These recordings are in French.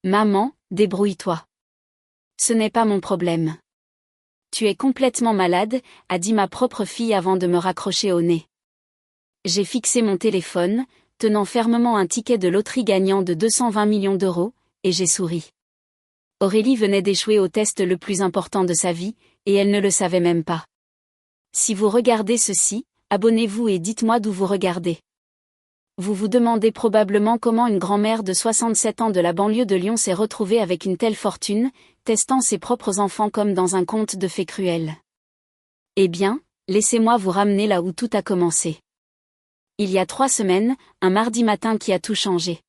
Maman, débrouille-toi. Ce n'est pas mon problème. Tu es complètement malade, a dit ma propre fille avant de me raccrocher au nez. J'ai fixé mon téléphone, tenant fermement un ticket de loterie gagnant de 220 millions d'euros, et j'ai souri. Aurélie venait d'échouer au test le plus important de sa vie, et elle ne le savait même pas. Si vous regardez ceci, abonnez-vous et dites-moi d'où vous regardez. Vous vous demandez probablement comment une grand-mère de 67 ans de la banlieue de Lyon s'est retrouvée avec une telle fortune, testant ses propres enfants comme dans un conte de fées cruelles. Eh bien, laissez-moi vous ramener là où tout a commencé. Il y a 3 semaines, un mardi matin qui a tout changé.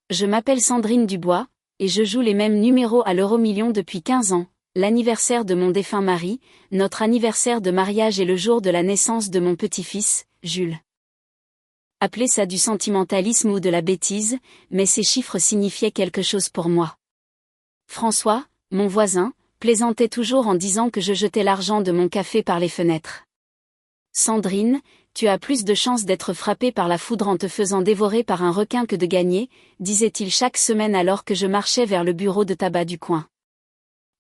Je m'appelle Sandrine Dubois, et je joue les mêmes numéros à l'euro-million depuis 15 ans, l'anniversaire de mon défunt mari, notre anniversaire de mariage et le jour de la naissance de mon petit-fils, Jules. Appelez ça du sentimentalisme ou de la bêtise, mais ces chiffres signifiaient quelque chose pour moi. François, mon voisin, plaisantait toujours en disant que je jetais l'argent de mon café par les fenêtres. Sandrine, tu as plus de chances d'être frappée par la foudre en te faisant dévorer par un requin que de gagner, disait-il chaque semaine alors que je marchais vers le bureau de tabac du coin.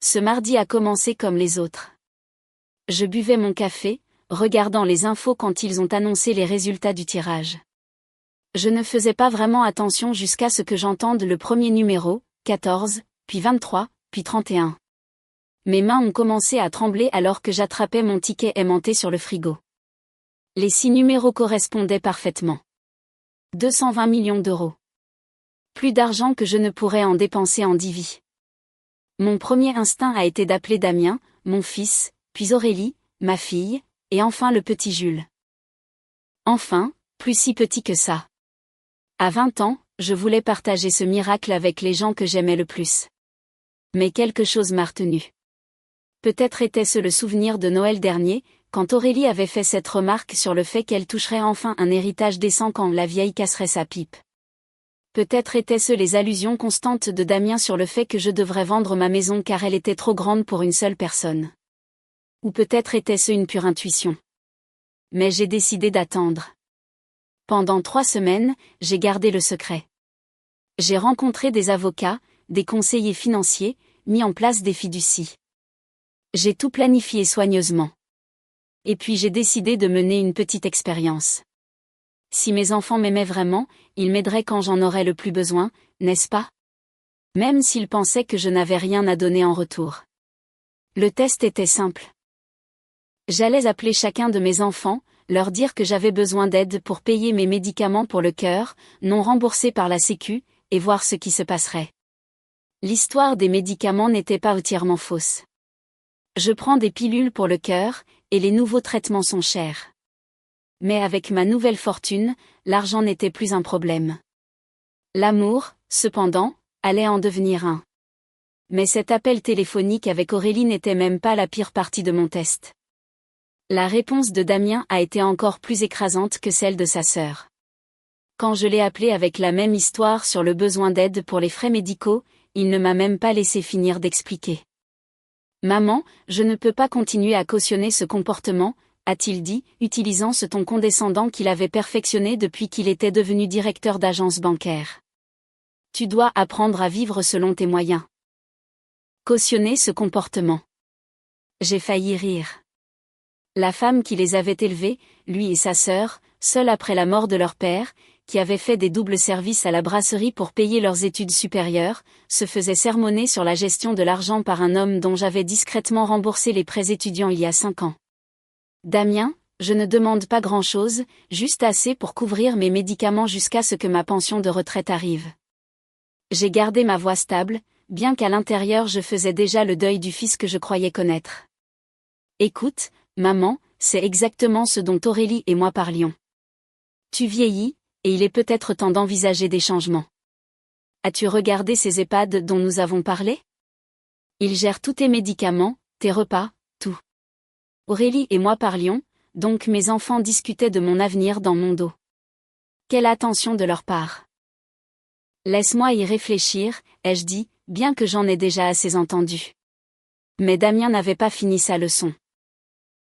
Ce mardi a commencé comme les autres. Je buvais mon café, regardant les infos quand ils ont annoncé les résultats du tirage. Je ne faisais pas vraiment attention jusqu'à ce que j'entende le premier numéro, 14, puis 23, puis 31. Mes mains ont commencé à trembler alors que j'attrapais mon ticket aimanté sur le frigo. Les 6 numéros correspondaient parfaitement. 220 millions d'euros. Plus d'argent que je ne pourrais en dépenser en 10 vies. Mon premier instinct a été d'appeler Damien, mon fils, puis Aurélie, ma fille, et enfin le petit Jules. Enfin, plus si petit que ça. À 20 ans, je voulais partager ce miracle avec les gens que j'aimais le plus. Mais quelque chose m'a retenu. Peut-être était-ce le souvenir de Noël dernier, quand Aurélie avait fait cette remarque sur le fait qu'elle toucherait enfin un héritage décent quand la vieille casserait sa pipe. Peut-être étaient-ce les allusions constantes de Damien sur le fait que je devrais vendre ma maison car elle était trop grande pour une seule personne. Ou peut-être était-ce une pure intuition. Mais j'ai décidé d'attendre. Pendant 3 semaines, j'ai gardé le secret. J'ai rencontré des avocats, des conseillers financiers, mis en place des fiducies. J'ai tout planifié soigneusement. Et puis j'ai décidé de mener une petite expérience. Si mes enfants m'aimaient vraiment, ils m'aideraient quand j'en aurais le plus besoin, n'est-ce pas? Même s'ils pensaient que je n'avais rien à donner en retour. Le test était simple. J'allais appeler chacun de mes enfants, leur dire que j'avais besoin d'aide pour payer mes médicaments pour le cœur, non remboursés par la Sécu, et voir ce qui se passerait. L'histoire des médicaments n'était pas entièrement fausse. Je prends des pilules pour le cœur, et les nouveaux traitements sont chers. Mais avec ma nouvelle fortune, l'argent n'était plus un problème. L'amour, cependant, allait en devenir un. Mais cet appel téléphonique avec Aurélie n'était même pas la pire partie de mon test. La réponse de Damien a été encore plus écrasante que celle de sa sœur. Quand je l'ai appelé avec la même histoire sur le besoin d'aide pour les frais médicaux, il ne m'a même pas laissé finir d'expliquer. « Maman, je ne peux pas continuer à cautionner ce comportement », a-t-il dit, utilisant ce ton condescendant qu'il avait perfectionné depuis qu'il était devenu directeur d'agence bancaire. « Tu dois apprendre à vivre selon tes moyens. » Cautionner ce comportement. J'ai failli rire. La femme qui les avait élevés, lui et sa sœur, seuls après la mort de leur père, qui avaient fait des doubles services à la brasserie pour payer leurs études supérieures, se faisait sermonner sur la gestion de l'argent par un homme dont j'avais discrètement remboursé les prêts étudiants il y a 5 ans. Damien, je ne demande pas grand-chose, juste assez pour couvrir mes médicaments jusqu'à ce que ma pension de retraite arrive. J'ai gardé ma voix stable, bien qu'à l'intérieur je faisais déjà le deuil du fils que je croyais connaître. Écoute, maman, c'est exactement ce dont Aurélie et moi parlions. Tu vieillis, et il est peut-être temps d'envisager des changements. As-tu regardé ces EHPAD dont nous avons parlé? Ils gèrent tous tes médicaments, tes repas, tout. Aurélie et moi parlions, donc mes enfants discutaient de mon avenir dans mon dos. Quelle attention de leur part. Laisse-moi y réfléchir, ai-je dit, bien que j'en ai déjà assez entendu. Mais Damien n'avait pas fini sa leçon.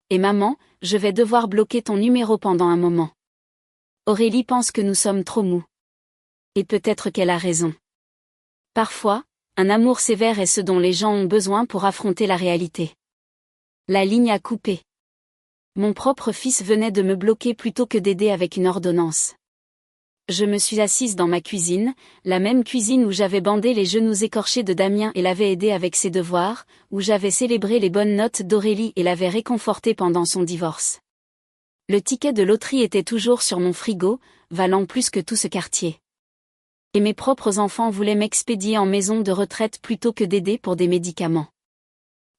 Et maman, je vais devoir bloquer ton numéro pendant un moment. Aurélie pense que nous sommes trop mous. Et peut-être qu'elle a raison. Parfois, un amour sévère est ce dont les gens ont besoin pour affronter la réalité. La ligne a coupé. Mon propre fils venait de me bloquer plutôt que d'aider avec une ordonnance. Je me suis assise dans ma cuisine, la même cuisine où j'avais bandé les genoux écorchés de Damien et l'avais aidé avec ses devoirs, où j'avais célébré les bonnes notes d'Aurélie et l'avais réconforté pendant son divorce. Le ticket de loterie était toujours sur mon frigo, valant plus que tout ce quartier. Et mes propres enfants voulaient m'expédier en maison de retraite plutôt que d'aider pour des médicaments.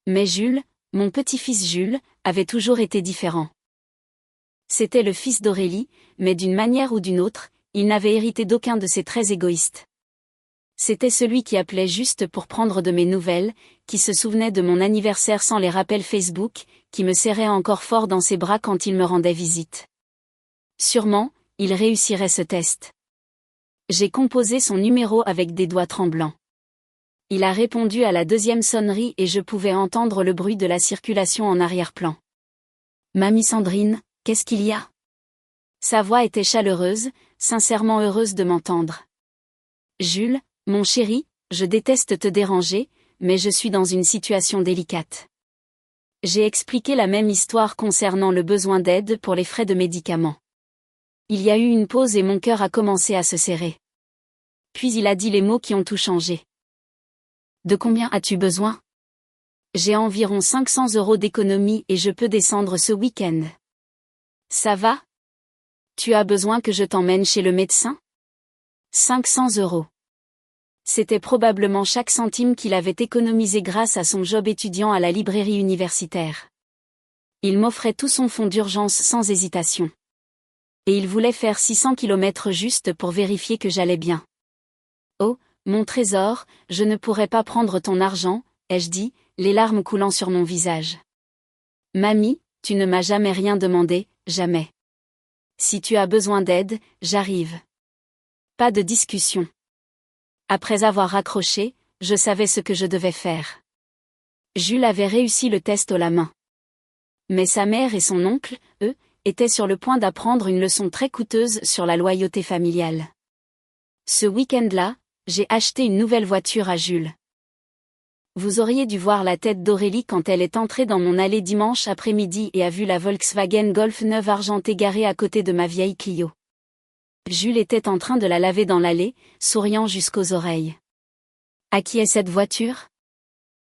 Mais Jules, mon petit-fils Jules, avait toujours été différent. C'était le fils d'Aurélie, mais d'une manière ou d'une autre, il n'avait hérité d'aucun de ses traits égoïstes. C'était celui qui appelait juste pour prendre de mes nouvelles, qui se souvenait de mon anniversaire sans les rappels Facebook, qui me serrait encore fort dans ses bras quand il me rendait visite. Sûrement, il réussirait ce test. J'ai composé son numéro avec des doigts tremblants. Il a répondu à la deuxième sonnerie et je pouvais entendre le bruit de la circulation en arrière-plan. « Mamie Sandrine, qu'est-ce qu'il y a ?» Sa voix était chaleureuse, sincèrement heureuse de m'entendre. « Jules, mon chéri, je déteste te déranger, mais je suis dans une situation délicate. » J'ai expliqué la même histoire concernant le besoin d'aide pour les frais de médicaments. Il y a eu une pause et mon cœur a commencé à se serrer. Puis il a dit les mots qui ont tout changé. « De combien as-tu besoin ? J'ai environ 500 € d'économie et je peux descendre ce week-end. Ça va ? Tu as besoin que je t'emmène chez le médecin ? 500 €. C'était probablement chaque centime qu'il avait économisé grâce à son job étudiant à la librairie universitaire. Il m'offrait tout son fonds d'urgence sans hésitation. Et il voulait faire 600 km juste pour vérifier que j'allais bien. « Oh, mon trésor, je ne pourrais pas prendre ton argent, » ai-je dit, les larmes coulant sur mon visage. « Mamie, tu ne m'as jamais rien demandé, jamais. Si tu as besoin d'aide, j'arrive. » Pas de discussion. Après avoir raccroché, je savais ce que je devais faire. Jules avait réussi le test haut la main. Mais sa mère et son oncle, eux, étaient sur le point d'apprendre une leçon très coûteuse sur la loyauté familiale. Ce week-end-là, j'ai acheté une nouvelle voiture à Jules. Vous auriez dû voir la tête d'Aurélie quand elle est entrée dans mon allée dimanche après-midi et a vu la Volkswagen Golf neuve argentée garée à côté de ma vieille Clio. Jules était en train de la laver dans l'allée, souriant jusqu'aux oreilles. « À qui est cette voiture ? »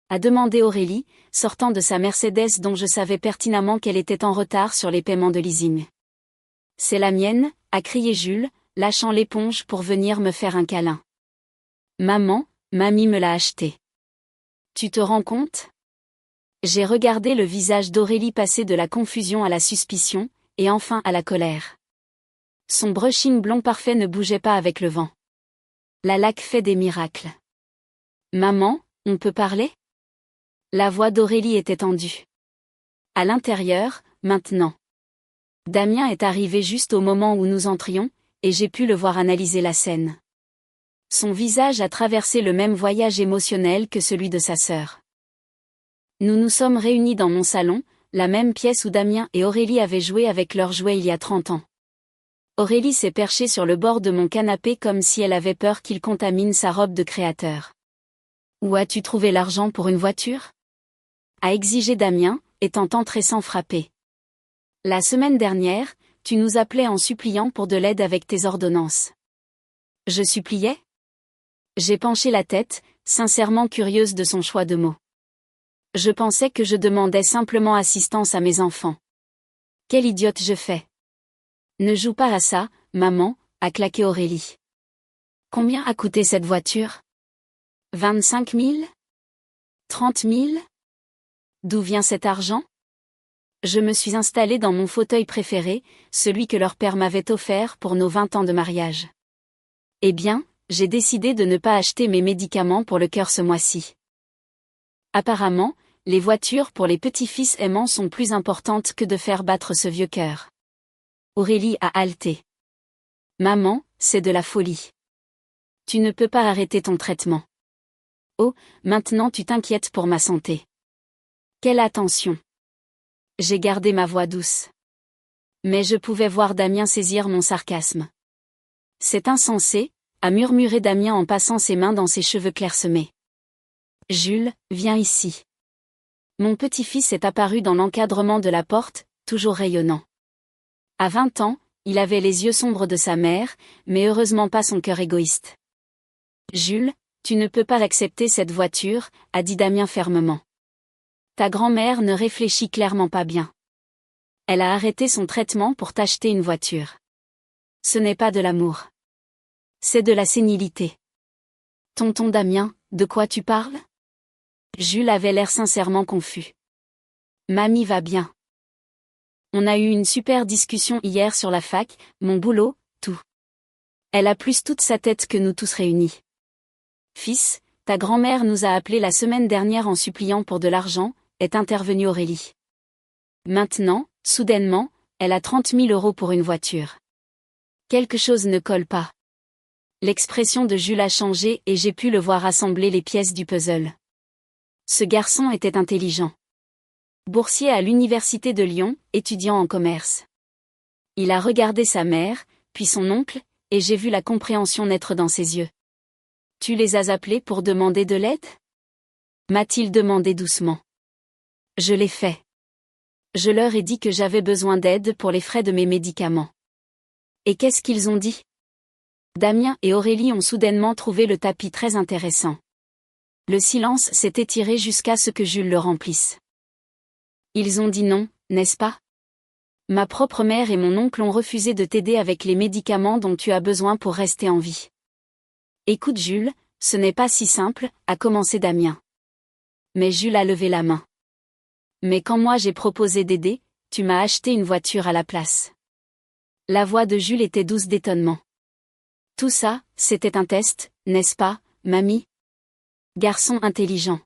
a demandé Aurélie, sortant de sa Mercedes dont je savais pertinemment qu'elle était en retard sur les paiements de leasing. « C'est la mienne » a crié Jules, lâchant l'éponge pour venir me faire un câlin. « Maman, mamie me l'a achetée. Tu te rends compte ? » J'ai regardé le visage d'Aurélie passer de la confusion à la suspicion, et enfin à la colère. Son brushing blond parfait ne bougeait pas avec le vent. La laque fait des miracles. « Maman, on peut parler ? » La voix d'Aurélie était tendue. À l'intérieur, maintenant. Damien est arrivé juste au moment où nous entrions, et j'ai pu le voir analyser la scène. Son visage a traversé le même voyage émotionnel que celui de sa sœur. Nous nous sommes réunis dans mon salon, la même pièce où Damien et Aurélie avaient joué avec leurs jouets il y a 30 ans. Aurélie s'est perchée sur le bord de mon canapé comme si elle avait peur qu'il contamine sa robe de créateur. « Où as-tu trouvé l'argent pour une voiture ? » a exigé Damien, étant entré sans frapper. « La semaine dernière, tu nous appelais en suppliant pour de l'aide avec tes ordonnances. » Je suppliais ? J'ai penché la tête, sincèrement curieuse de son choix de mots. Je pensais que je demandais simplement assistance à mes enfants. Quelle idiote je fais. Ne joue pas à ça, maman, a claqué Aurélie. Combien a coûté cette voiture ? 25 000 ? 30 000 ? D'où vient cet argent ? Je me suis installée dans mon fauteuil préféré, celui que leur père m'avait offert pour nos 20 ans de mariage. Eh bien, j'ai décidé de ne pas acheter mes médicaments pour le cœur ce mois-ci. Apparemment, les voitures pour les petits-fils aimants sont plus importantes que de faire battre ce vieux cœur. Aurélie a halté. Maman, c'est de la folie. Tu ne peux pas arrêter ton traitement. Oh, maintenant tu t'inquiètes pour ma santé. Quelle attention. J'ai gardé ma voix douce. Mais je pouvais voir Damien saisir mon sarcasme. C'est insensé, a murmuré Damien en passant ses mains dans ses cheveux clairsemés. Jules, viens ici. Mon petit-fils est apparu dans l'encadrement de la porte, toujours rayonnant. À 20 ans, il avait les yeux sombres de sa mère, mais heureusement pas son cœur égoïste. Jules, tu ne peux pas accepter cette voiture, a dit Damien fermement. Ta grand-mère ne réfléchit clairement pas bien. Elle a arrêté son traitement pour t'acheter une voiture. Ce n'est pas de l'amour. C'est de la sénilité. Tonton Damien, de quoi tu parles? Jules avait l'air sincèrement confus. Mamie va bien. On a eu une super discussion hier sur la fac, mon boulot, tout. Elle a plus toute sa tête que nous tous réunis. Fils, ta grand-mère nous a appelés la semaine dernière en suppliant pour de l'argent, est intervenue Aurélie. Maintenant, soudainement, elle a 30 000 € pour une voiture. Quelque chose ne colle pas. L'expression de Jules a changé et j'ai pu le voir assembler les pièces du puzzle. Ce garçon était intelligent. Boursier à l'université de Lyon, étudiant en commerce. Il a regardé sa mère, puis son oncle, et j'ai vu la compréhension naître dans ses yeux. Tu les as appelés pour demander de l'aide? M'a-t-il demandé doucement. Je l'ai fait. Je leur ai dit que j'avais besoin d'aide pour les frais de mes médicaments. Et qu'est-ce qu'ils ont dit? Damien et Aurélie ont soudainement trouvé le tapis très intéressant. Le silence s'est étiré jusqu'à ce que Jules le remplisse. Ils ont dit non, n'est-ce pas? Ma propre mère et mon oncle ont refusé de t'aider avec les médicaments dont tu as besoin pour rester en vie. Écoute Jules, ce n'est pas si simple, a commencé Damien. Mais Jules a levé la main. Mais quand moi j'ai proposé d'aider, tu m'as acheté une voiture à la place. La voix de Jules était douce d'étonnement. Tout ça, c'était un test, n'est-ce pas, mamie? Garçon intelligent.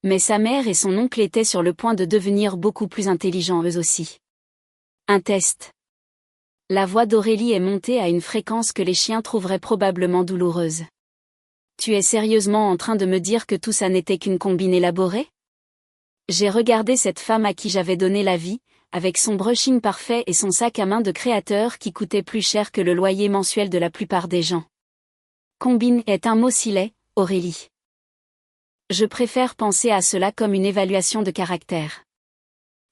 Mais sa mère et son oncle étaient sur le point de devenir beaucoup plus intelligents eux aussi. Un test. La voix d'Aurélie est montée à une fréquence que les chiens trouveraient probablement douloureuse. Tu es sérieusement en train de me dire que tout ça n'était qu'une combine élaborée? J'ai regardé cette femme à qui j'avais donné la vie, avec son brushing parfait et son sac à main de créateur qui coûtait plus cher que le loyer mensuel de la plupart des gens. Combine est un mot si laid, Aurélie. Je préfère penser à cela comme une évaluation de caractère.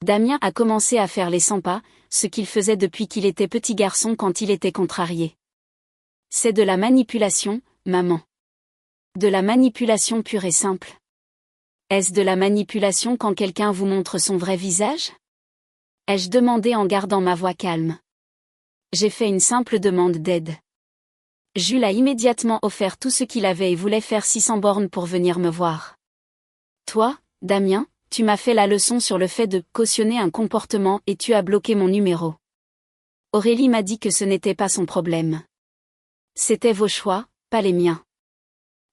Damien a commencé à faire les 100 pas, ce qu'il faisait depuis qu'il était petit garçon quand il était contrarié. C'est de la manipulation, maman. De la manipulation pure et simple. Est-ce de la manipulation quand quelqu'un vous montre son vrai visage? Ai-je demandé en gardant ma voix calme. J'ai fait une simple demande d'aide. Jules a immédiatement offert tout ce qu'il avait et voulait faire 600 bornes pour venir me voir. Toi, Damien, tu m'as fait la leçon sur le fait de cautionner un comportement et tu as bloqué mon numéro. Aurélie m'a dit que ce n'était pas son problème. C'était vos choix, pas les miens.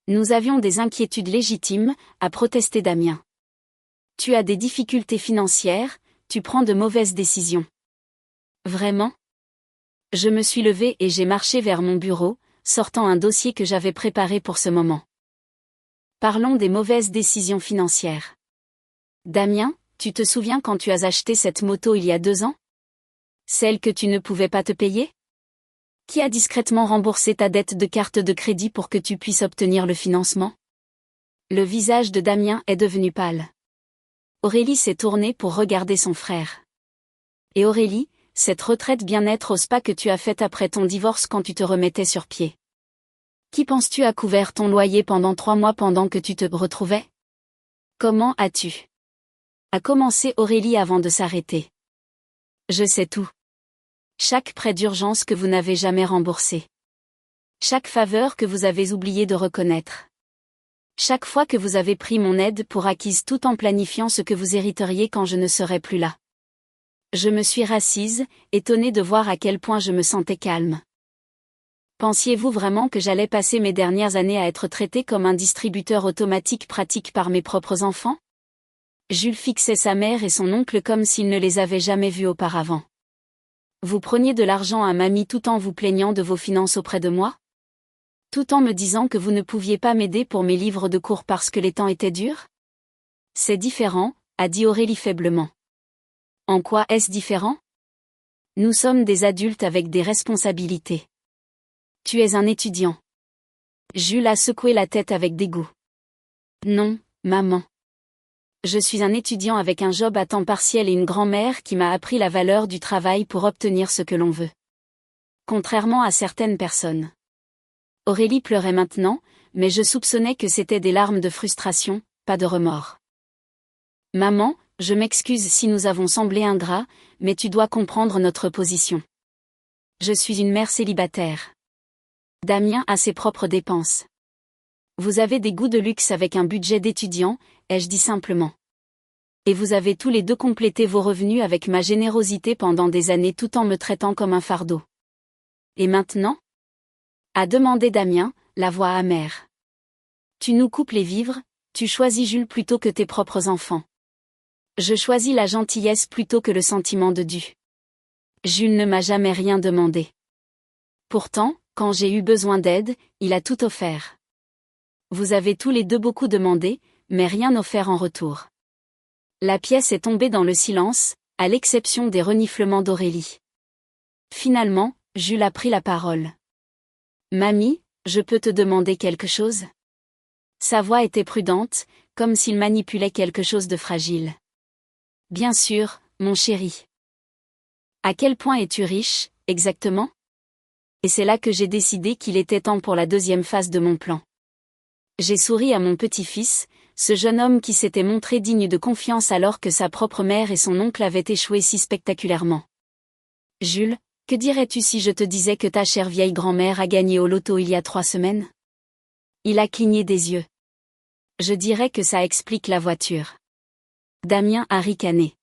Nous avions des inquiétudes légitimes, a protesté Damien. Tu as des difficultés financières, tu prends de mauvaises décisions. Vraiment? Je me suis levée et j'ai marché vers mon bureau, sortant un dossier que j'avais préparé pour ce moment. Parlons des mauvaises décisions financières. Damien, tu te souviens quand tu as acheté cette moto il y a 2 ans? Celle que tu ne pouvais pas te payer? Qui a discrètement remboursé ta dette de carte de crédit pour que tu puisses obtenir le financement? Le visage de Damien est devenu pâle. Aurélie s'est tournée pour regarder son frère. Et Aurélie, cette retraite bien-être au spa que tu as faite après ton divorce quand tu te remettais sur pied. Qui penses-tu a couvert ton loyer pendant 3 mois pendant que tu te retrouvais? Comment as-tu? A commencé Aurélie avant de s'arrêter. Je sais tout. Chaque prêt d'urgence que vous n'avez jamais remboursé. Chaque faveur que vous avez oublié de reconnaître. Chaque fois que vous avez pris mon aide pour acquise tout en planifiant ce que vous hériteriez quand je ne serai plus là. Je me suis rassise, étonnée de voir à quel point je me sentais calme. Pensiez-vous vraiment que j'allais passer mes dernières années à être traitée comme un distributeur automatique pratique par mes propres enfants? Jules fixait sa mère et son oncle comme s'ils ne les avaient jamais vus auparavant. Vous preniez de l'argent à mamie tout en vous plaignant de vos finances auprès de moi? Tout en me disant que vous ne pouviez pas m'aider pour mes livres de cours parce que les temps étaient durs? C'est différent, a dit Aurélie faiblement. En quoi est-ce différent? Nous sommes des adultes avec des responsabilités. Tu es un étudiant. Jules a secoué la tête avec dégoût. Non, maman. Je suis un étudiant avec un job à temps partiel et une grand-mère qui m'a appris la valeur du travail pour obtenir ce que l'on veut. Contrairement à certaines personnes. Aurélie pleurait maintenant, mais je soupçonnais que c'était des larmes de frustration, pas de remords. Maman, je m'excuse si nous avons semblé ingrats, mais tu dois comprendre notre position. Je suis une mère célibataire. Damien a ses propres dépenses. Vous avez des goûts de luxe avec un budget d'étudiant, ai-je dit simplement. Et vous avez tous les deux complété vos revenus avec ma générosité pendant des années tout en me traitant comme un fardeau. Et maintenant ? A demandé Damien, la voix amère. Tu nous coupes les vivres, tu choisis Jules plutôt que tes propres enfants. Je choisis la gentillesse plutôt que le sentiment de dû. Jules ne m'a jamais rien demandé. Pourtant, quand j'ai eu besoin d'aide, il a tout offert. Vous avez tous les deux beaucoup demandé, mais rien offert en retour. La pièce est tombée dans le silence, à l'exception des reniflements d'Aurélie. Finalement, Jules a pris la parole. Mamie, je peux te demander quelque chose ? Sa voix était prudente, comme s'il manipulait quelque chose de fragile. Bien sûr, mon chéri. À quel point es-tu riche, exactement ? Et c'est là que j'ai décidé qu'il était temps pour la deuxième phase de mon plan. J'ai souri à mon petit-fils, ce jeune homme qui s'était montré digne de confiance alors que sa propre mère et son oncle avaient échoué si spectaculairement. Jules, que dirais-tu si je te disais que ta chère vieille grand-mère a gagné au loto il y a 3 semaines ? Il a cligné des yeux. Je dirais que ça explique la voiture. Damien a ricané.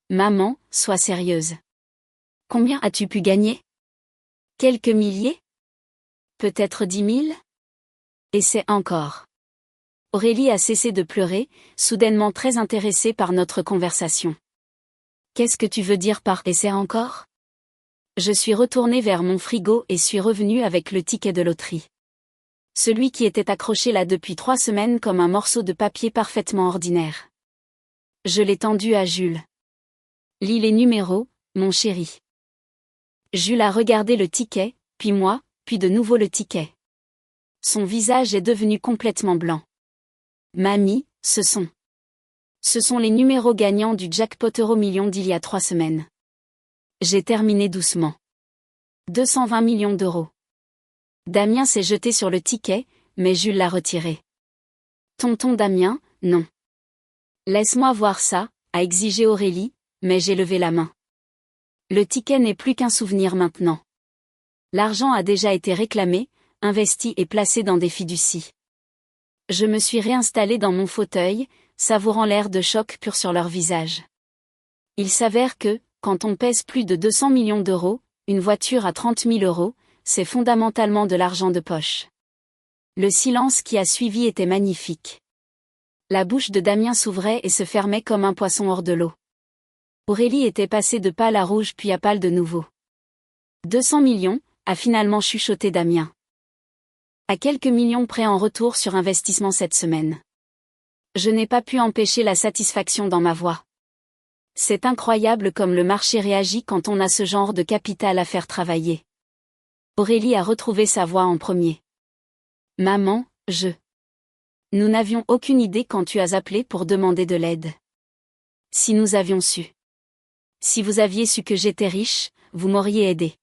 Maman, sois sérieuse. Combien as-tu pu gagner ? Quelques milliers ? Peut-être 10 000 ? Et c'est encore. Aurélie a cessé de pleurer, soudainement très intéressée par notre conversation. Qu'est-ce que tu veux dire par « et c'est encore » ? Je suis retournée vers mon frigo et suis revenue avec le ticket de loterie. Celui qui était accroché là depuis 3 semaines comme un morceau de papier parfaitement ordinaire. Je l'ai tendu à Jules. Lis les numéros, mon chéri. Jules a regardé le ticket, puis moi, puis de nouveau le ticket. Son visage est devenu complètement blanc. Mamie, ce sont les numéros gagnants du jackpot euro-million d'il y a 3 semaines. J'ai terminé doucement. 220 millions d'euros. Damien s'est jeté sur le ticket, mais Jules l'a retiré. Tonton Damien, non. Laisse-moi voir ça, a exigé Aurélie, mais j'ai levé la main. Le ticket n'est plus qu'un souvenir maintenant. L'argent a déjà été réclamé, investi et placé dans des fiducies. Je me suis réinstallée dans mon fauteuil, savourant l'air de choc pur sur leur visage. Il s'avère que, quand on pèse plus de 200 millions d'euros, une voiture à 30 000 euros, c'est fondamentalement de l'argent de poche. Le silence qui a suivi était magnifique. La bouche de Damien s'ouvrait et se fermait comme un poisson hors de l'eau. Aurélie était passée de pâle à rouge puis à pâle de nouveau. 200 millions, a finalement chuchoté Damien. À quelques millions près en retour sur investissement cette semaine. Je n'ai pas pu empêcher la satisfaction dans ma voix. C'est incroyable comme le marché réagit quand on a ce genre de capital à faire travailler. Aurélie a retrouvé sa voix en premier. Maman, Nous n'avions aucune idée quand tu as appelé pour demander de l'aide. Si nous avions su. Si vous aviez su que j'étais riche, vous m'auriez aidé.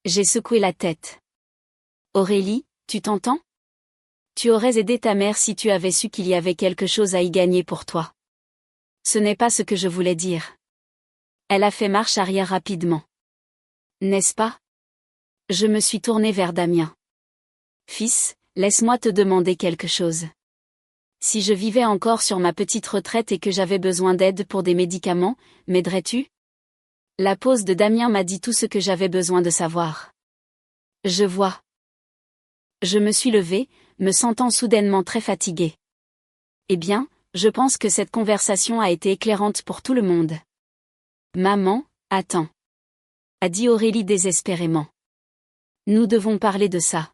J'ai secoué la tête. Aurélie, tu t'entends ? Tu aurais aidé ta mère si tu avais su qu'il y avait quelque chose à y gagner pour toi. Ce n'est pas ce que je voulais dire. Elle a fait marche arrière rapidement. N'est-ce pas ? Je me suis tournée vers Damien. Fils, laisse-moi te demander quelque chose. Si je vivais encore sur ma petite retraite et que j'avais besoin d'aide pour des médicaments, m'aiderais-tu ? La pause de Damien m'a dit tout ce que j'avais besoin de savoir. Je vois. Je me suis levée, me sentant soudainement très fatiguée. Eh bien, je pense que cette conversation a été éclairante pour tout le monde. Maman, attends. A dit Aurélie désespérément. Nous devons parler de ça.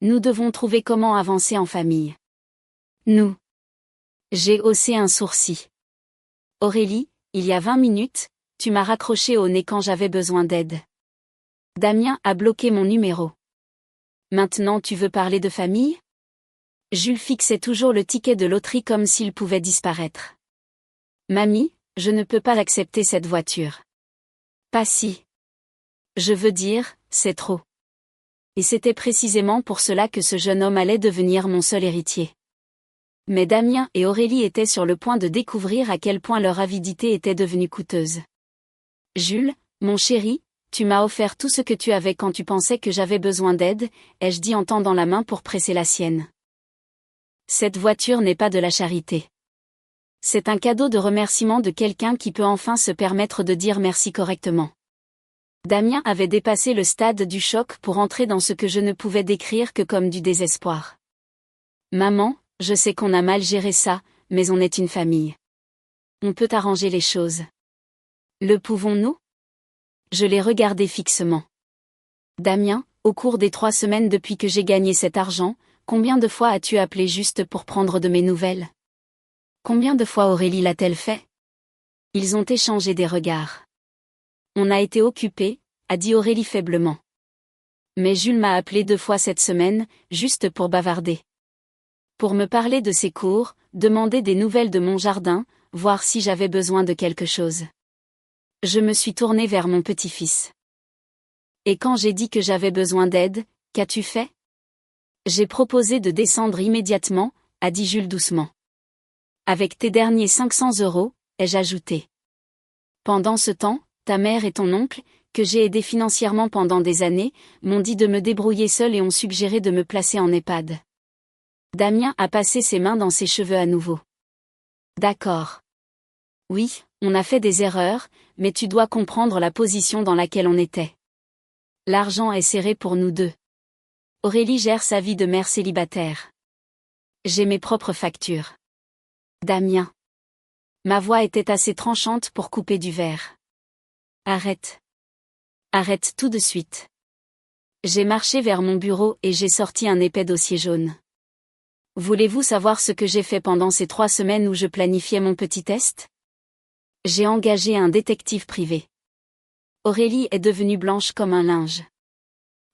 Nous devons trouver comment avancer en famille. Nous. J'ai haussé un sourcil. Aurélie, il y a 20 minutes, tu m'as raccroché au nez quand j'avais besoin d'aide. Damien a bloqué mon numéro. Maintenant tu veux parler de famille? Jules fixait toujours le ticket de loterie comme s'il pouvait disparaître. Mamie, je ne peux pas accepter cette voiture. Pas si. Je veux dire, c'est trop. Et c'était précisément pour cela que ce jeune homme allait devenir mon seul héritier. Mais Damien et Aurélie étaient sur le point de découvrir à quel point leur avidité était devenue coûteuse. Jules, mon chéri, tu m'as offert tout ce que tu avais quand tu pensais que j'avais besoin d'aide, ai-je dit en tendant la main pour presser la sienne. Cette voiture n'est pas de la charité. C'est un cadeau de remerciement de quelqu'un qui peut enfin se permettre de dire merci correctement. Damien avait dépassé le stade du choc pour entrer dans ce que je ne pouvais décrire que comme du désespoir. Maman, je sais qu'on a mal géré ça, mais on est une famille. On peut arranger les choses. Le pouvons-nous? Je l'ai regardé fixement. Damien, au cours des 3 semaines depuis que j'ai gagné cet argent, combien de fois as-tu appelé juste pour prendre de mes nouvelles? Combien de fois Aurélie l'a-t-elle fait? Ils ont échangé des regards. On a été occupés, a dit Aurélie faiblement. Mais Jules m'a appelé 2 fois cette semaine, juste pour bavarder. Pour me parler de ses cours, demander des nouvelles de mon jardin, voir si j'avais besoin de quelque chose. Je me suis tournée vers mon petit-fils. Et quand j'ai dit que j'avais besoin d'aide, qu'as-tu fait? J'ai proposé de descendre immédiatement, a dit Jules doucement. Avec tes derniers 500 €, ai-je ajouté. Pendant ce temps, ta mère et ton oncle, que j'ai aidé financièrement pendant des années, m'ont dit de me débrouiller seule et ont suggéré de me placer en EHPAD. Damien a passé ses mains dans ses cheveux à nouveau. D'accord. Oui, on a fait des erreurs, mais tu dois comprendre la position dans laquelle on était. L'argent est serré pour nous deux. Aurélie gère sa vie de mère célibataire. J'ai mes propres factures. Damien. Ma voix était assez tranchante pour couper du verre. Arrête. Arrête tout de suite. J'ai marché vers mon bureau et j'ai sorti un épais dossier jaune. Voulez-vous savoir ce que j'ai fait pendant ces 3 semaines où je planifiais mon petit test? J'ai engagé un détective privé. Aurélie est devenue blanche comme un linge.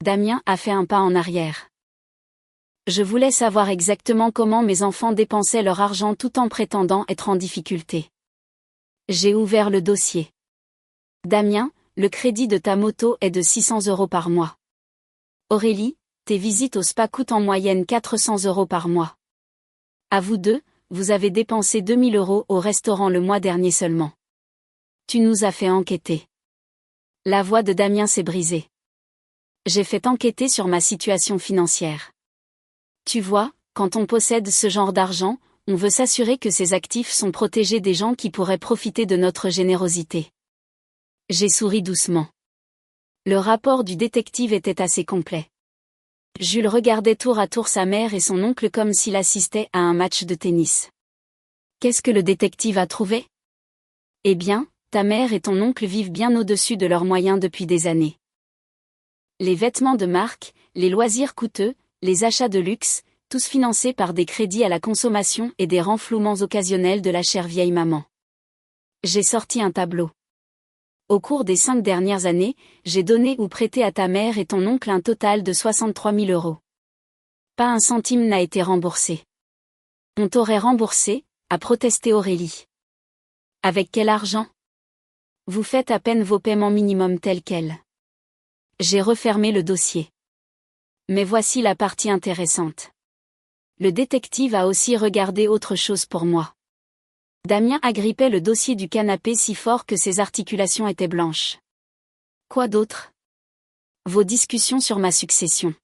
Damien a fait un pas en arrière. Je voulais savoir exactement comment mes enfants dépensaient leur argent tout en prétendant être en difficulté. J'ai ouvert le dossier. Damien, le crédit de ta moto est de 600 € par mois. Aurélie, tes visites au spa coûtent en moyenne 400 € par mois. À vous deux, vous avez dépensé 2000 € au restaurant le mois dernier seulement. Tu nous as fait enquêter. La voix de Damien s'est brisée. J'ai fait enquêter sur ma situation financière. Tu vois, quand on possède ce genre d'argent, on veut s'assurer que ces actifs sont protégés des gens qui pourraient profiter de notre générosité. J'ai souri doucement. Le rapport du détective était assez complet. Jules regardait tour à tour sa mère et son oncle comme s'il assistait à un match de tennis. Qu'est-ce que le détective a trouvé? Eh bien, ta mère et ton oncle vivent bien au-dessus de leurs moyens depuis des années. Les vêtements de marque, les loisirs coûteux, les achats de luxe, tous financés par des crédits à la consommation et des renflouements occasionnels de la chère vieille maman. J'ai sorti un tableau. Au cours des 5 dernières années, j'ai donné ou prêté à ta mère et ton oncle un total de 63 000 €. Pas un centime n'a été remboursé. On t'aurait remboursé, a protesté Aurélie. Avec quel argent? Vous faites à peine vos paiements minimums tels quels. J'ai refermé le dossier. Mais voici la partie intéressante. Le détective a aussi regardé autre chose pour moi. Damien agrippait le dossier du canapé si fort que ses articulations étaient blanches. Quoi d'autre? Vos discussions sur ma succession.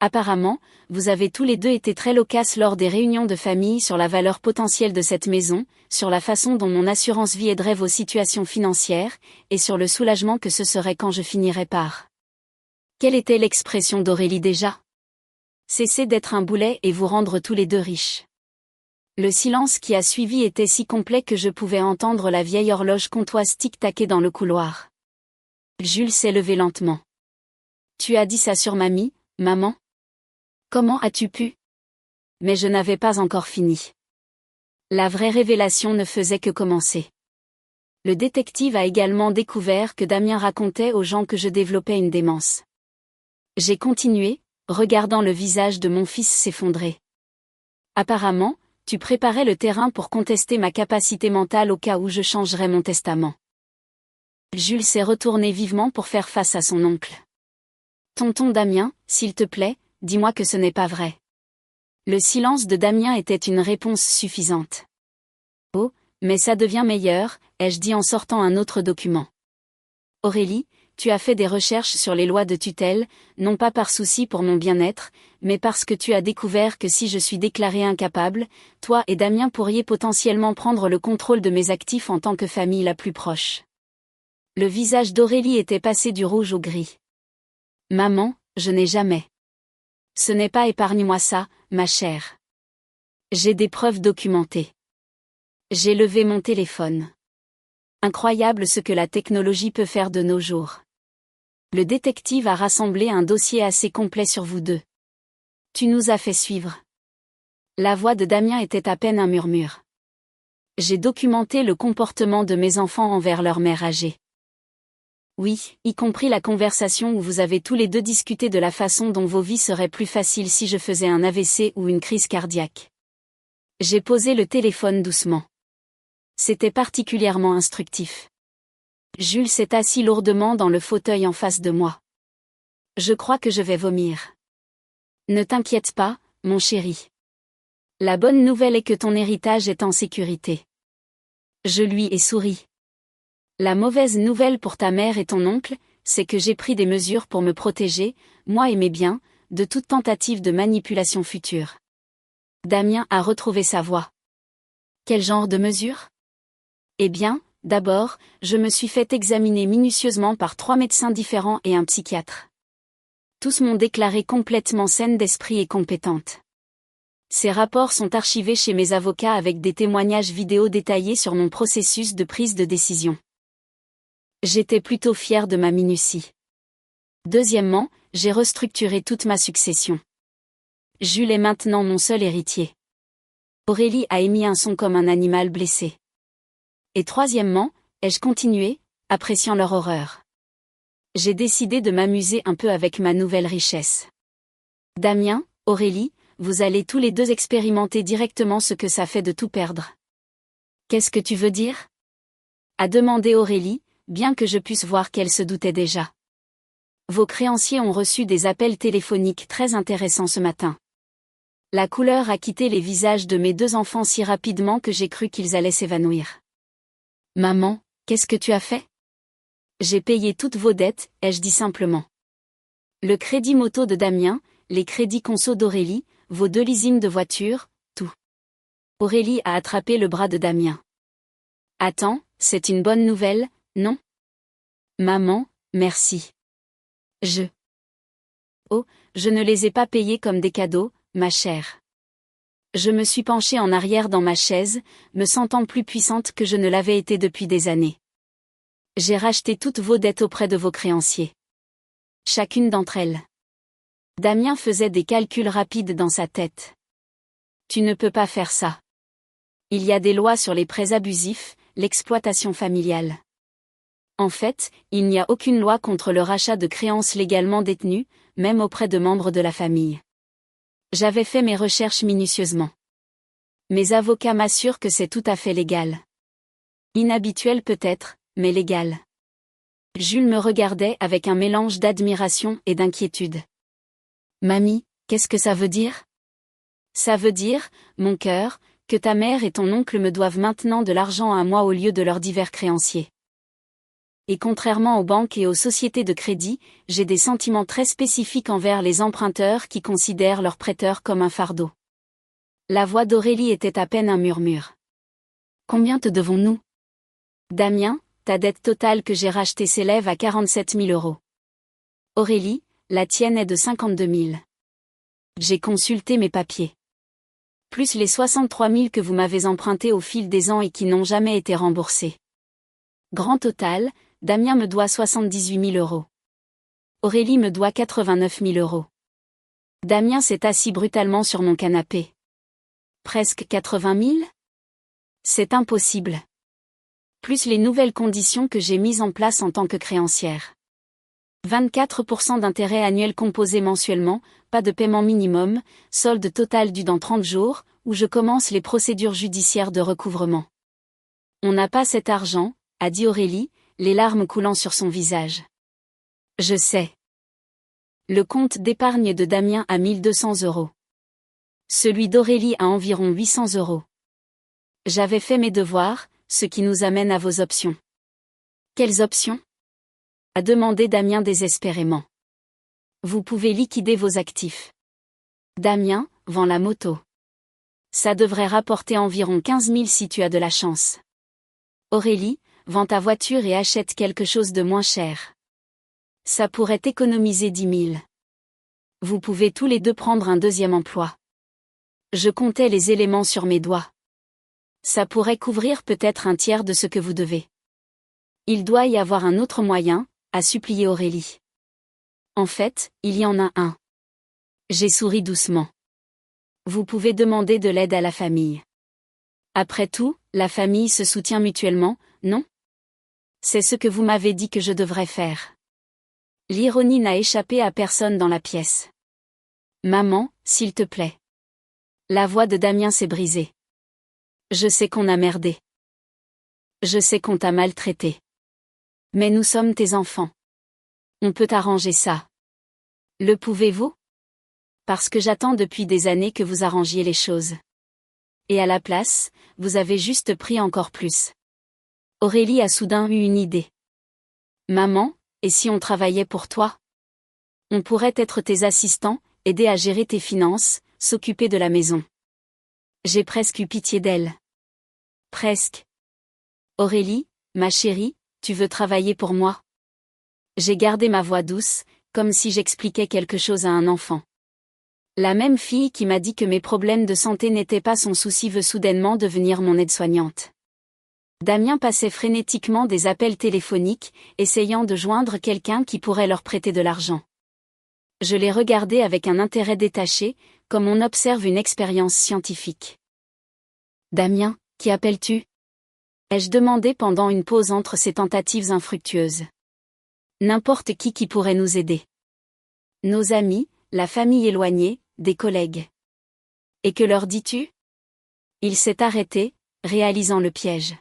Apparemment, vous avez tous les deux été très loquaces lors des réunions de famille sur la valeur potentielle de cette maison, sur la façon dont mon assurance vie aiderait vos situations financières, et sur le soulagement que ce serait quand je finirais par. Quelle était l'expression d'Aurélie déjà? Cessez d'être un boulet et vous rendre tous les deux riches. Le silence qui a suivi était si complet que je pouvais entendre la vieille horloge comtoise tic-taquer dans le couloir. Jules s'est levé lentement. Tu as dit ça sur mamie, maman? Comment as-tu pu? Mais je n'avais pas encore fini. La vraie révélation ne faisait que commencer. Le détective a également découvert que Damien racontait aux gens que je développais une démence. J'ai continué, regardant le visage de mon fils s'effondrer. Apparemment, tu préparais le terrain pour contester ma capacité mentale au cas où je changerais mon testament. Jules s'est retourné vivement pour faire face à son oncle. Tonton Damien, s'il te plaît, dis-moi que ce n'est pas vrai. Le silence de Damien était une réponse suffisante. Oh, mais ça devient meilleur, ai-je dit en sortant un autre document. Aurélie, tu as fait des recherches sur les lois de tutelle, non pas par souci pour mon bien-être, mais parce que tu as découvert que si je suis déclarée incapable, toi et Damien pourriez potentiellement prendre le contrôle de mes actifs en tant que famille la plus proche. Le visage d'Aurélie était passé du rouge au gris. Maman, je n'ai jamais. Ce n'est pas épargne-moi ça, ma chère. J'ai des preuves documentées. J'ai levé mon téléphone. Incroyable ce que la technologie peut faire de nos jours. Le détective a rassemblé un dossier assez complet sur vous deux. Tu nous as fait suivre. La voix de Damien était à peine un murmure. J'ai documenté le comportement de mes enfants envers leur mère âgée. Oui, y compris la conversation où vous avez tous les deux discuté de la façon dont vos vies seraient plus faciles si je faisais un AVC ou une crise cardiaque. J'ai posé le téléphone doucement. C'était particulièrement instructif. Jules s'est assis lourdement dans le fauteuil en face de moi. Je crois que je vais vomir. Ne t'inquiète pas, mon chéri. La bonne nouvelle est que ton héritage est en sécurité. Je lui ai souri. La mauvaise nouvelle pour ta mère et ton oncle, c'est que j'ai pris des mesures pour me protéger, moi et mes biens, de toute tentative de manipulation future. Damien a retrouvé sa voix. Quel genre de mesures ? Eh bien, d'abord, je me suis fait examiner minutieusement par 3 médecins différents et un psychiatre. Tous m'ont déclaré complètement saine d'esprit et compétente. Ces rapports sont archivés chez mes avocats avec des témoignages vidéo détaillés sur mon processus de prise de décision. J'étais plutôt fière de ma minutie. Deuxièmement, j'ai restructuré toute ma succession. Jules est maintenant mon seul héritier. Aurélie a émis un son comme un animal blessé. Et troisièmement, ai-je continué, appréciant leur horreur. J'ai décidé de m'amuser un peu avec ma nouvelle richesse. Damien, Aurélie, vous allez tous les deux expérimenter directement ce que ça fait de tout perdre. Qu'est-ce que tu veux dire ? A demandé Aurélie, bien que je puisse voir qu'elle se doutait déjà. Vos créanciers ont reçu des appels téléphoniques très intéressants ce matin. La couleur a quitté les visages de mes 2 enfants si rapidement que j'ai cru qu'ils allaient s'évanouir. Maman, qu'est-ce que tu as fait ? J'ai payé toutes vos dettes, ai-je dit simplement. Le crédit moto de Damien, les crédits conso d'Aurélie, vos 2 leasings de voiture, tout. Aurélie a attrapé le bras de Damien. Attends, c'est une bonne nouvelle, non ? Maman, merci. Oh, je ne les ai pas payés comme des cadeaux, ma chère. Je me suis penchée en arrière dans ma chaise, me sentant plus puissante que je ne l'avais été depuis des années. J'ai racheté toutes vos dettes auprès de vos créanciers. Chacune d'entre elles. Damien faisait des calculs rapides dans sa tête. Tu ne peux pas faire ça. Il y a des lois sur les prêts abusifs, l'exploitation familiale. En fait, il n'y a aucune loi contre le rachat de créances légalement détenues, même auprès de membres de la famille. J'avais fait mes recherches minutieusement. Mes avocats m'assurent que c'est tout à fait légal. Inhabituel peut-être, mais légal. Jules me regardait avec un mélange d'admiration et d'inquiétude. Mamie, qu'est-ce que ça veut dire ? Ça veut dire, mon cœur, que ta mère et ton oncle me doivent maintenant de l'argent à moi au lieu de leurs divers créanciers. Et contrairement aux banques et aux sociétés de crédit, j'ai des sentiments très spécifiques envers les emprunteurs qui considèrent leurs prêteurs comme un fardeau. La voix d'Aurélie était à peine un murmure. Combien te devons-nous ? Damien, ta dette totale que j'ai rachetée s'élève à 47 000 €. Aurélie, la tienne est de 52 000. J'ai consulté mes papiers. Plus les 63 000 que vous m'avez empruntés au fil des ans et qui n'ont jamais été remboursés. Grand total, Damien me doit 78 000 €. Aurélie me doit 89 000 €. Damien s'est assis brutalement sur mon canapé. Presque 80 000 ? C'est impossible. Plus les nouvelles conditions que j'ai mises en place en tant que créancière. 24% d'intérêt annuel composé mensuellement, pas de paiement minimum, solde total dû dans 30 jours, où je commence les procédures judiciaires de recouvrement. On n'a pas cet argent, a dit Aurélie, les larmes coulant sur son visage. Je sais. Le compte d'épargne de Damien a 1200 €. Celui d'Aurélie a environ 800 €. J'avais fait mes devoirs, ce qui nous amène à vos options. Quelles options ? A demandé Damien désespérément. Vous pouvez liquider vos actifs. Damien, vend la moto. Ça devrait rapporter environ 15 000 si tu as de la chance. Aurélie, vend ta voiture et achète quelque chose de moins cher. Ça pourrait économiser 10 000. Vous pouvez tous les deux prendre un deuxième emploi. Je comptais les éléments sur mes doigts. Ça pourrait couvrir peut-être un tiers de ce que vous devez. Il doit y avoir un autre moyen, a supplié Aurélie. En fait, il y en a un. J'ai souri doucement. Vous pouvez demander de l'aide à la famille. Après tout, la famille se soutient mutuellement, non ? C'est ce que vous m'avez dit que je devrais faire. L'ironie n'a échappé à personne dans la pièce. Maman, s'il te plaît. La voix de Damien s'est brisée. Je sais qu'on a merdé. Je sais qu'on t'a maltraité. Mais nous sommes tes enfants. On peut arranger ça. Le pouvez-vous ? Parce que j'attends depuis des années que vous arrangiez les choses. Et à la place, vous avez juste pris encore plus. Aurélie a soudain eu une idée. Maman, et si on travaillait pour toi ? On pourrait être tes assistants, aider à gérer tes finances, s'occuper de la maison. J'ai presque eu pitié d'elle. Presque. Aurélie, ma chérie, tu veux travailler pour moi ? J'ai gardé ma voix douce, comme si j'expliquais quelque chose à un enfant. La même fille qui m'a dit que mes problèmes de santé n'étaient pas son souci veut soudainement devenir mon aide-soignante. Damien passait frénétiquement des appels téléphoniques, essayant de joindre quelqu'un qui pourrait leur prêter de l'argent. Je les regardais avec un intérêt détaché, comme on observe une expérience scientifique. Damien, qui appelles-tu ? Ai-je demandé pendant une pause entre ces tentatives infructueuses. N'importe qui pourrait nous aider. Nos amis, la famille éloignée, des collègues. Et que leur dis-tu ? Il s'est arrêté, réalisant le piège.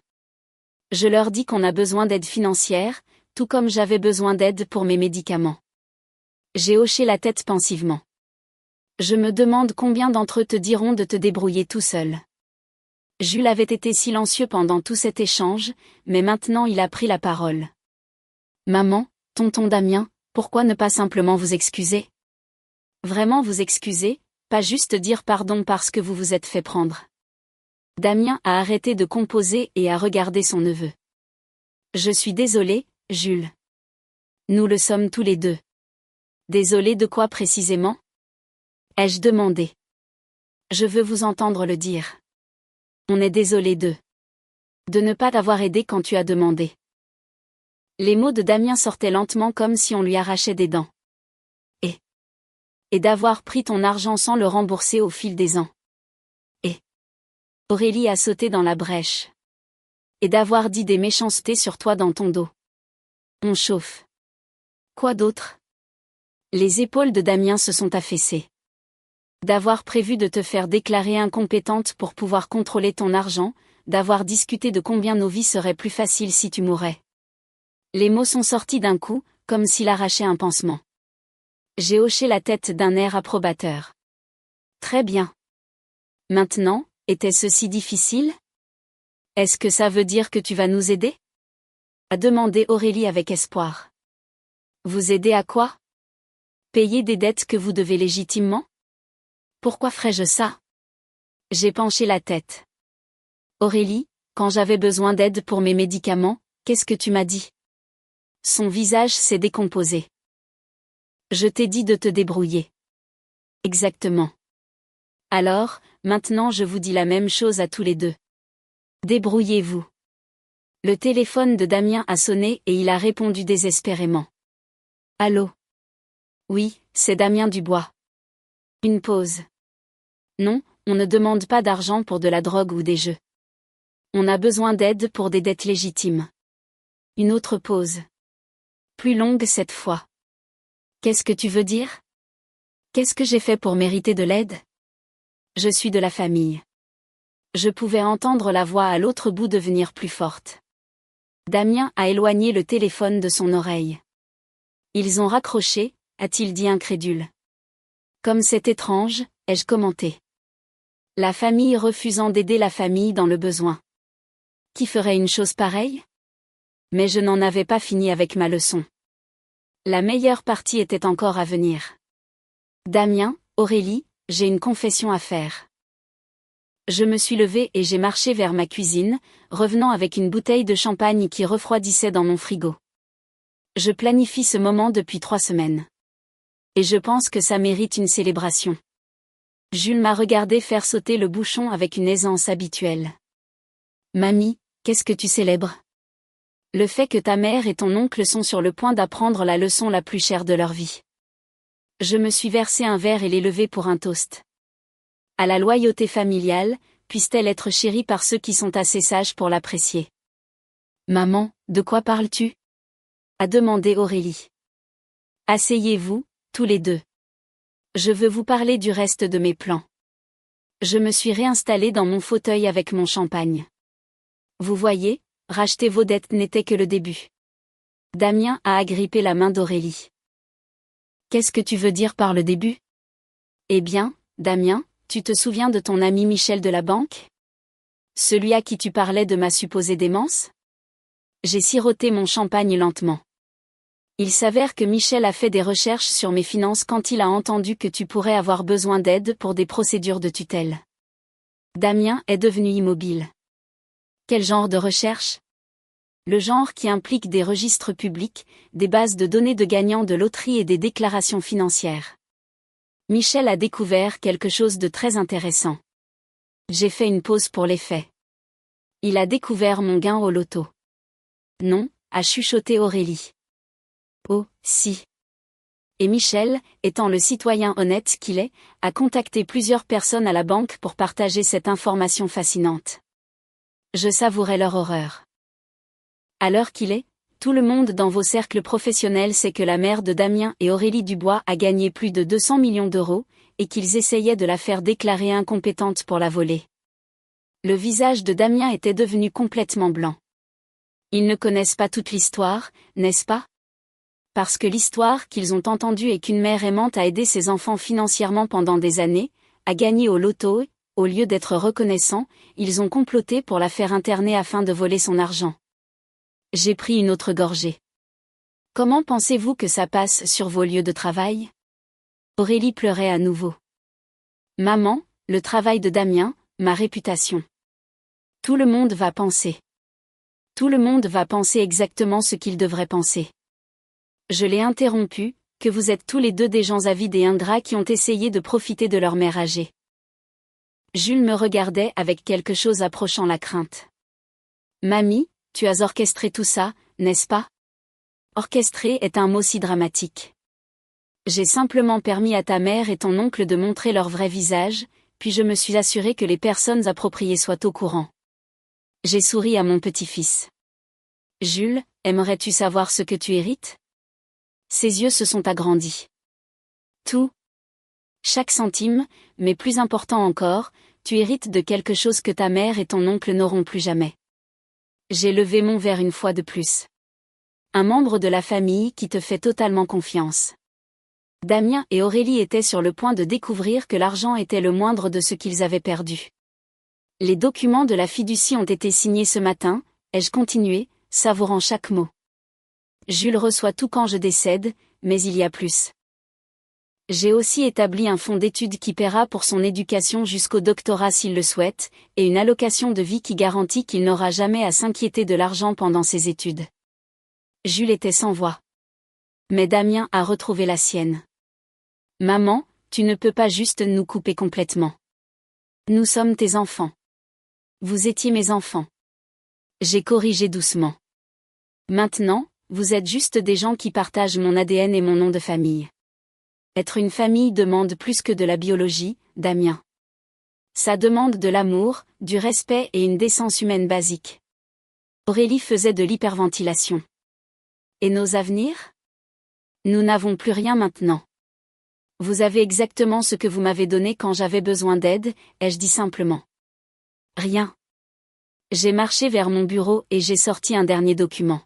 Je leur dis qu'on a besoin d'aide financière, tout comme j'avais besoin d'aide pour mes médicaments. J'ai hoché la tête pensivement. Je me demande combien d'entre eux te diront de te débrouiller tout seul. Jules avait été silencieux pendant tout cet échange, mais maintenant il a pris la parole. Maman, tonton Damien, pourquoi ne pas simplement vous excuser ? Vraiment vous excuser, pas juste dire pardon parce que vous vous êtes fait prendre. Damien a arrêté de composer et a regardé son neveu. Je suis désolé, Jules. Nous le sommes tous les deux. Désolé de quoi précisément ? Ai-je demandé. Je veux vous entendre le dire. On est désolé de ne pas t'avoir aidé quand tu as demandé. Les mots de Damien sortaient lentement comme si on lui arrachait des dents. Et d'avoir pris ton argent sans le rembourser au fil des ans. Et Aurélie a sauté dans la brèche. Et d'avoir dit des méchancetés sur toi dans ton dos. On chauffe. Quoi d'autre ? Les épaules de Damien se sont affaissées. D'avoir prévu de te faire déclarer incompétente pour pouvoir contrôler ton argent, d'avoir discuté de combien nos vies seraient plus faciles si tu mourais. Les mots sont sortis d'un coup, comme s'il arrachait un pansement. J'ai hoché la tête d'un air approbateur. Très bien. Maintenant, était-ce si difficile ? Est-ce que ça veut dire que tu vas nous aider ? A demandé Aurélie avec espoir. Vous aider à quoi ? Payer des dettes que vous devez légitimement ? Pourquoi ferais-je ça ? J'ai penché la tête. Aurélie, quand j'avais besoin d'aide pour mes médicaments, qu'est-ce que tu m'as dit ? Son visage s'est décomposé. Je t'ai dit de te débrouiller. Exactement. Alors, maintenant je vous dis la même chose à tous les deux. Débrouillez-vous. Le téléphone de Damien a sonné et il a répondu désespérément. Allô ? Oui, c'est Damien Dubois. Une pause. Non, on ne demande pas d'argent pour de la drogue ou des jeux. On a besoin d'aide pour des dettes légitimes. Une autre pause. Plus longue cette fois. Qu'est-ce que tu veux dire? Qu'est-ce que j'ai fait pour mériter de l'aide? Je suis de la famille. Je pouvais entendre la voix à l'autre bout devenir plus forte. Damien a éloigné le téléphone de son oreille. Ils ont raccroché, a-t-il dit incrédule. Comme c'est étrange, ai-je commenté. La famille refusant d'aider la famille dans le besoin. Qui ferait une chose pareille? Mais je n'en avais pas fini avec ma leçon. La meilleure partie était encore à venir. Damien, Aurélie, j'ai une confession à faire. Je me suis levée et j'ai marché vers ma cuisine, revenant avec une bouteille de champagne qui refroidissait dans mon frigo. Je planifie ce moment depuis 3 semaines. Et je pense que ça mérite une célébration. Jules m'a regardé faire sauter le bouchon avec une aisance habituelle. Mamie, qu'est-ce que tu célèbres? Le fait que ta mère et ton oncle sont sur le point d'apprendre la leçon la plus chère de leur vie. Je me suis versé un verre et l'ai levé pour un toast. À la loyauté familiale, puisse-t-elle être chérie par ceux qui sont assez sages pour l'apprécier. Maman, de quoi parles-tu? A demandé Aurélie. Asseyez-vous, tous les deux. Je veux vous parler du reste de mes plans. Je me suis réinstallée dans mon fauteuil avec mon champagne. Vous voyez, racheter vos dettes n'était que le début. Damien a agrippé la main d'Aurélie. Qu'est-ce que tu veux dire par le début? Eh bien, Damien, tu te souviens de ton ami Michel de la banque? Celui à qui tu parlais de ma supposée démence? J'ai siroté mon champagne lentement. Il s'avère que Michel a fait des recherches sur mes finances quand il a entendu que tu pourrais avoir besoin d'aide pour des procédures de tutelle. Damien est devenu immobile. Quel genre de recherche? Le genre qui implique des registres publics, des bases de données de gagnants de loterie et des déclarations financières. Michel a découvert quelque chose de très intéressant. J'ai fait une pause pour les faits. Il a découvert mon gain au loto. Non, a chuchoté Aurélie. Oh, si. Et Michel, étant le citoyen honnête qu'il est, a contacté plusieurs personnes à la banque pour partager cette information fascinante. Je savourais leur horreur. À l'heure qu'il est, tout le monde dans vos cercles professionnels sait que la mère de Damien et Aurélie Dubois a gagné plus de 200 millions d'euros, et qu'ils essayaient de la faire déclarer incompétente pour la voler. Le visage de Damien était devenu complètement blanc. Ils ne connaissent pas toute l'histoire, n'est-ce pas? Parce que l'histoire qu'ils ont entendue est qu'une mère aimante a aidé ses enfants financièrement pendant des années, a gagné au loto et, au lieu d'être reconnaissants, ils ont comploté pour la faire interner afin de voler son argent. J'ai pris une autre gorgée. Comment pensez-vous que ça passe sur vos lieux de travail? Aurélie pleurait à nouveau. Maman, le travail de Damien, ma réputation. Tout le monde va penser. Tout le monde va penser exactement ce qu'il devrait penser. Je l'ai interrompu, que vous êtes tous les deux des gens avides et ingrats qui ont essayé de profiter de leur mère âgée. Jules me regardait avec quelque chose approchant la crainte. Mamie, tu as orchestré tout ça, n'est-ce pas? Orchestrer est un mot si dramatique. J'ai simplement permis à ta mère et ton oncle de montrer leur vrai visage, puis je me suis assuré que les personnes appropriées soient au courant. J'ai souri à mon petit-fils. Jules, aimerais-tu savoir ce que tu hérites? Ses yeux se sont agrandis. Tout. Chaque centime, mais plus important encore, tu hérites de quelque chose que ta mère et ton oncle n'auront plus jamais. J'ai levé mon verre une fois de plus. Un membre de la famille qui te fait totalement confiance. Damien et Aurélie étaient sur le point de découvrir que l'argent était le moindre de ce qu'ils avaient perdu. Les documents de la fiducie ont été signés ce matin, ai-je continué, savourant chaque mot. Jules reçoit tout quand je décède, mais il y a plus. J'ai aussi établi un fonds d'études qui paiera pour son éducation jusqu'au doctorat s'il le souhaite, et une allocation de vie qui garantit qu'il n'aura jamais à s'inquiéter de l'argent pendant ses études. Jules était sans voix. Mais Damien a retrouvé la sienne. Maman, tu ne peux pas juste nous couper complètement. Nous sommes tes enfants. Vous étiez mes enfants. J'ai corrigé doucement. Maintenant, vous êtes juste des gens qui partagent mon ADN et mon nom de famille. Être une famille demande plus que de la biologie, Damien. Ça demande de l'amour, du respect et une décence humaine basique. Aurélie faisait de l'hyperventilation. Et nos avenirs? Nous n'avons plus rien maintenant. Vous avez exactement ce que vous m'avez donné quand j'avais besoin d'aide, ai-je dit simplement. Rien. J'ai marché vers mon bureau et j'ai sorti un dernier document.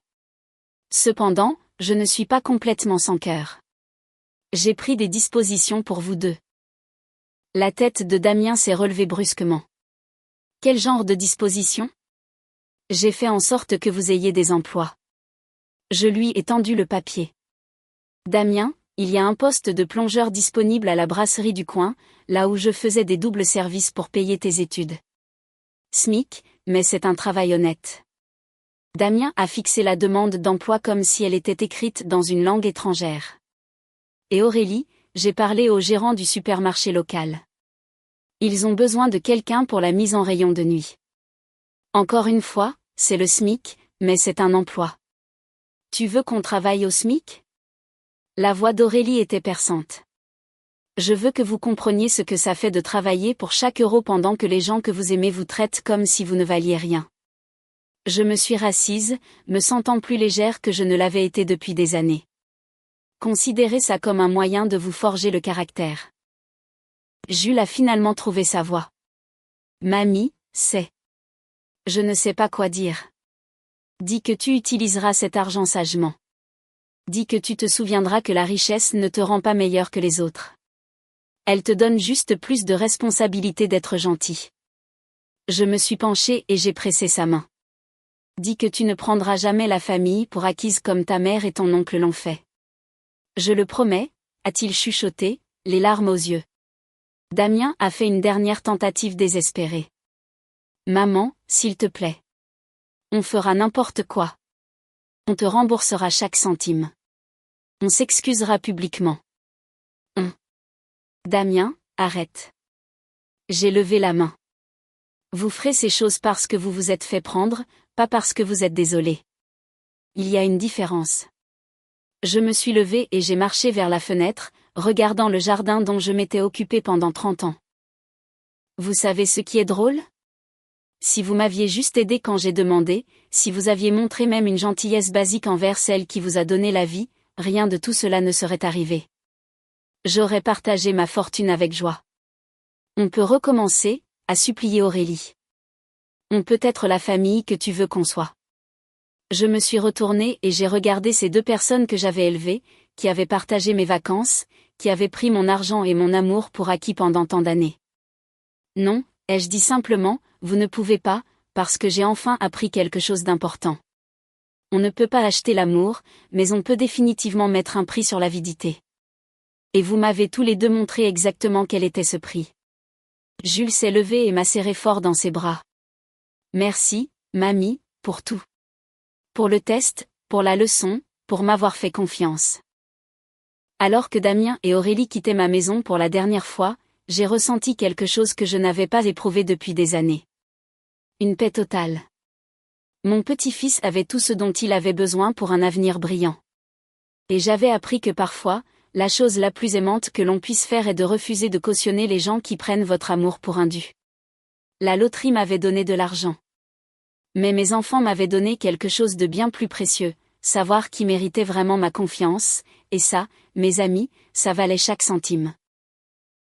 Cependant, je ne suis pas complètement sans cœur. J'ai pris des dispositions pour vous deux. La tête de Damien s'est relevée brusquement. Quel genre de dispositions ? J'ai fait en sorte que vous ayez des emplois. Je lui ai tendu le papier. Damien, il y a un poste de plongeur disponible à la brasserie du coin, là où je faisais des doubles services pour payer tes études. SMIC, mais c'est un travail honnête. Damien a fixé la demande d'emploi comme si elle était écrite dans une langue étrangère. Et Aurélie, j'ai parlé au gérant du supermarché local. Ils ont besoin de quelqu'un pour la mise en rayon de nuit. Encore une fois, c'est le SMIC, mais c'est un emploi. Tu veux qu'on travaille au SMIC ? La voix d'Aurélie était perçante. Je veux que vous compreniez ce que ça fait de travailler pour chaque euro pendant que les gens que vous aimez vous traitent comme si vous ne valiez rien. Je me suis rassise, me sentant plus légère que je ne l'avais été depuis des années. Considérez ça comme un moyen de vous forger le caractère. Jules a finalement trouvé sa voix. Mamie, c'est. Je ne sais pas quoi dire. Dis que tu utiliseras cet argent sagement. Dis que tu te souviendras que la richesse ne te rend pas meilleur que les autres. Elle te donne juste plus de responsabilité d'être gentil. Je me suis penchée et j'ai pressé sa main. Dis que tu ne prendras jamais la famille pour acquise comme ta mère et ton oncle l'ont fait. Je le promets, a-t-il chuchoté, les larmes aux yeux. Damien a fait une dernière tentative désespérée. Maman, s'il te plaît. On fera n'importe quoi. On te remboursera chaque centime. On s'excusera publiquement. Damien, arrête. J'ai levé la main. Vous ferez ces choses parce que vous vous êtes fait prendre, pas parce que vous êtes désolé. Il y a une différence. Je me suis levée et j'ai marché vers la fenêtre, regardant le jardin dont je m'étais occupée pendant 30 ans. Vous savez ce qui est drôle ? Si vous m'aviez juste aidé quand j'ai demandé, si vous aviez montré même une gentillesse basique envers celle qui vous a donné la vie, rien de tout cela ne serait arrivé. J'aurais partagé ma fortune avec joie. On peut recommencer, a supplié Aurélie. On peut être la famille que tu veux qu'on soit. Je me suis retournée et j'ai regardé ces deux personnes que j'avais élevées, qui avaient partagé mes vacances, qui avaient pris mon argent et mon amour pour acquis pendant tant d'années. Non, ai-je dit simplement, vous ne pouvez pas, parce que j'ai enfin appris quelque chose d'important. On ne peut pas acheter l'amour, mais on peut définitivement mettre un prix sur l'avidité. Et vous m'avez tous les deux montré exactement quel était ce prix. Jules s'est levé et m'a serré fort dans ses bras. Merci, mamie, pour tout. Pour le test, pour la leçon, pour m'avoir fait confiance. Alors que Damien et Aurélie quittaient ma maison pour la dernière fois, j'ai ressenti quelque chose que je n'avais pas éprouvé depuis des années. Une paix totale. Mon petit-fils avait tout ce dont il avait besoin pour un avenir brillant. Et j'avais appris que parfois, la chose la plus aimante que l'on puisse faire est de refuser de cautionner les gens qui prennent votre amour pour un dû. La loterie m'avait donné de l'argent. Mais mes enfants m'avaient donné quelque chose de bien plus précieux, savoir qui méritait vraiment ma confiance, et ça, mes amis, ça valait chaque centime.